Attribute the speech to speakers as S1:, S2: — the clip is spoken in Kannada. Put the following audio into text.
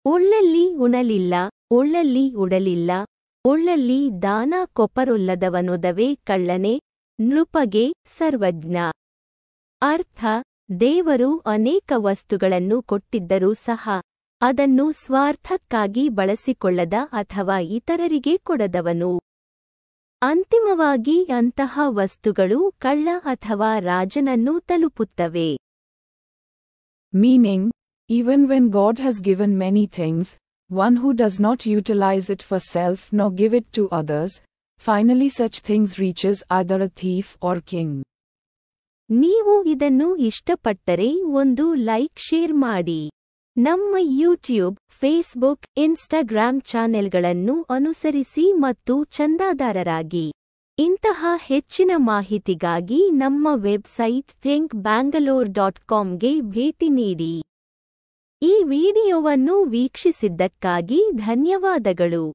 S1: ಉಳ್ಳಲ್ಲಿ ಉಣಲಿಲ್ಲ, ಉಳ್ಳಲ್ಲಿ ಉಡಲಿಲ್ಲ, ಉಳ್ಳಲ್ಲಿ ದಾನ ಕೊಪ್ಪರೊಲ್ಲದವನೊದವೇ ಕಳ್ಳನೆ, ನೃಪಗೆ ಸರ್ವಜ್ಞ. ಅರ್ಥ: ದೇವರು ಅನೇಕ ವಸ್ತುಗಳನ್ನು ಕೊಟ್ಟಿದ್ದರೂ ಸಹ ಅದನ್ನು ಸ್ವಾರ್ಥಕ್ಕಾಗಿ ಬಳಸಿಕೊಳ್ಳದ ಅಥವಾ ಇತರರಿಗೆ ಕೊಡದವನು. ಅಂತಿಮವಾಗಿ ಅಂತಹ ವಸ್ತುಗಳು ಕಳ್ಳ ಅಥವಾ ರಾಜನನ್ನು ತಲುಪುತ್ತವೆ.
S2: Meaning, even when God has given many things, one who does not utilize it for self nor give it to others, finally such things reaches either a thief or king.
S1: ನೀವು ಇದನ್ನು ಇಷ್ಟಪಟ್ಟರೆ ಒಂದು ಲೈಕ್ ಶೇರ್ ಮಾಡಿ. ನಮ್ಮ ಯೂಟ್ಯೂಬ್, ಫೇಸ್ಬುಕ್, ಇನ್ಸ್ಟಾಗ್ರಾಮ್ ಚಾನೆಲ್ಗಳನ್ನು ಅನುಸರಿಸಿ ಮತ್ತು ಚಂದಾದಾರರಾಗಿ. ಇಂತಹ ಹೆಚ್ಚಿನ ಮಾಹಿತಿಗಾಗಿ ನಮ್ಮ ವೆಬ್ಸೈಟ್ thinkbangalore.comಗೆ ಭೇಟಿ ನೀಡಿ. ಈ ವಿಡಿಯೋವನ್ನು ವೀಕ್ಷಿಸಿದ್ದಕ್ಕಾಗಿ ಧನ್ಯವಾದಗಳು.